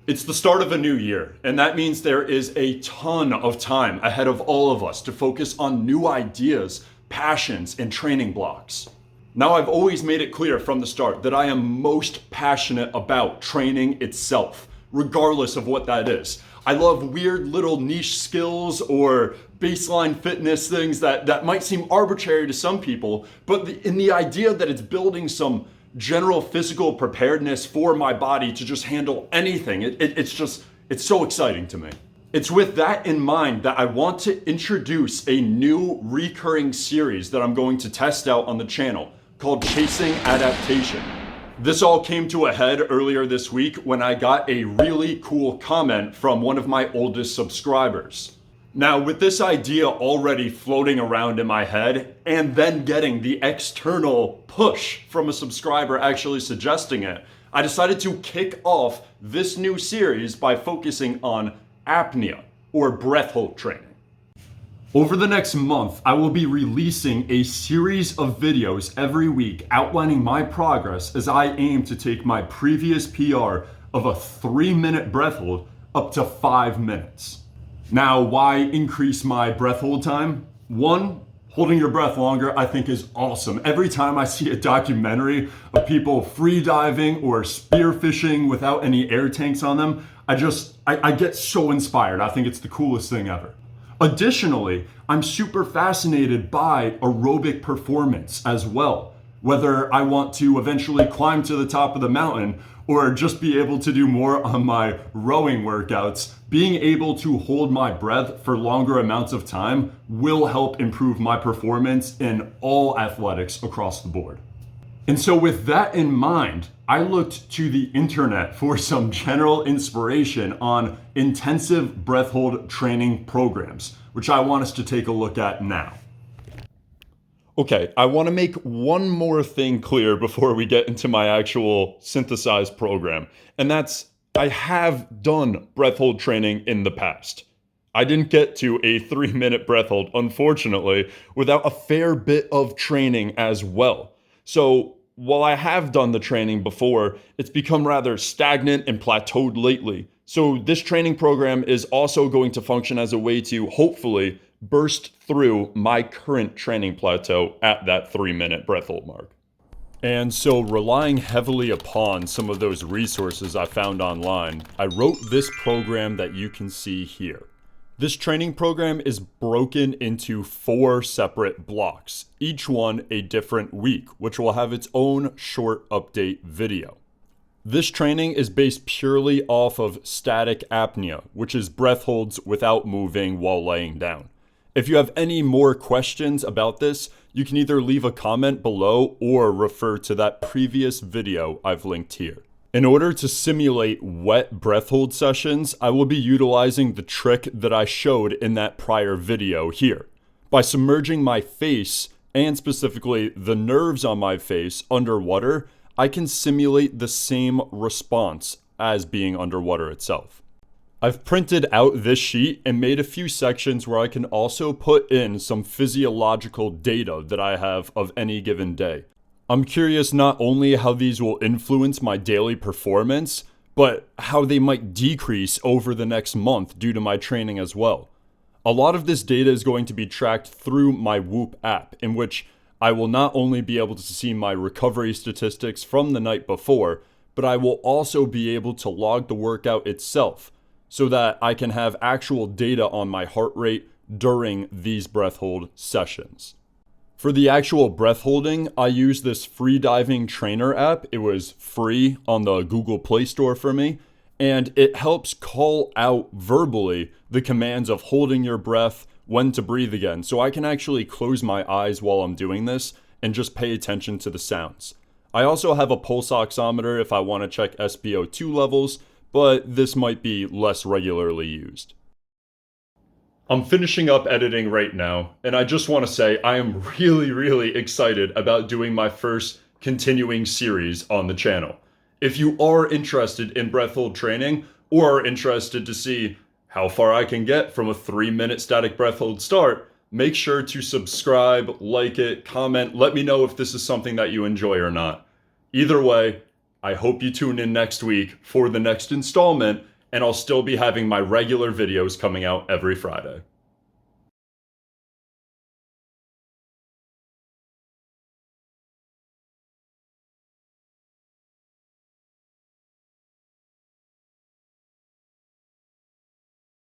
It's the start of a new year, and that means there is a ton of time ahead of all of us to focus on new ideas, passions, and training blocks. Now, I've always made it clear from the start that I am most passionate about training itself, regardless of what that is. I love weird little niche skills or baseline fitness things that might seem arbitrary to some people, but in the idea that it's building some general physical preparedness for my body to just handle anything. It's so exciting to me. It's with that in mind that I want to introduce a new recurring series that I'm going to test out on the channel called Chasing Adaptation. This all came to a head earlier this week when I got a really cool comment from one of my oldest subscribers. Now, with this idea already floating around in my head, and then getting the external push from a subscriber actually suggesting it, I decided to kick off this new series by focusing on apnea, or breath hold training. Over the next month, I will be releasing a series of videos every week outlining my progress as I aim to take my previous PR of a 3-minute breath hold up to 5 minutes. Now, why increase my breath hold time? One, holding your breath longer I think is awesome. Every time I see a documentary of people free diving or spearfishing without any air tanks on them, I get so inspired. I think it's the coolest thing ever. Additionally, I'm super fascinated by aerobic performance as well. Whether I want to eventually climb to the top of the mountain or just be able to do more on my rowing workouts, being able to hold my breath for longer amounts of time will help improve my performance in all athletics across the board. And so with that in mind, I looked to the internet for some general inspiration on intensive breath hold training programs, which I want us to take a look at now. Okay, I want to make one more thing clear before we get into my actual synthesized program, and that's I have done breath hold training in the past. I didn't get to a 3-minute breath hold, unfortunately, without a fair bit of training as well. So while I have done the training before, it's become rather stagnant and plateaued lately. So this training program is also going to function as a way to hopefully burst through my current training plateau at that 3-minute breath hold mark. And so, relying heavily upon some of those resources I found online, I wrote this program that you can see here. This training program is broken into 4 separate blocks, each one a different week, which will have its own short update video. This training is based purely off of static apnea, which is breath holds without moving while laying down. If you have any more questions about this, you can either leave a comment below or refer to that previous video I've linked here. In order to simulate wet breath hold sessions, I will be utilizing the trick that I showed in that prior video here. By submerging my face, and specifically the nerves on my face, underwater, I can simulate the same response as being underwater itself. I've printed out this sheet and made a few sections where I can also put in some physiological data that I have of any given day. I'm curious not only how these will influence my daily performance, but how they might decrease over the next month due to my training as well. A lot of this data is going to be tracked through my Whoop app, in which I will not only be able to see my recovery statistics from the night before, but I will also be able to log the workout itself, so that I can have actual data on my heart rate during these breath hold sessions. For the actual breath holding, I use this free diving trainer app. It was free on the Google Play Store for me, and it helps call out verbally the commands of holding your breath, when to breathe again. So I can actually close my eyes while I'm doing this and just pay attention to the sounds. I also have a pulse oximeter if I want to check SpO2 levels, but this might be less regularly used. I'm finishing up editing right now, and I just want to say I am really excited about doing my first continuing series on the channel. If you are interested in breath hold training, or are interested to see how far I can get from a 3-minute static breath hold start, make sure to subscribe, like it, comment, let me know if this is something that you enjoy or not. Either way, I hope you tune in next week for the next installment, and I'll still be having my regular videos coming out every Friday.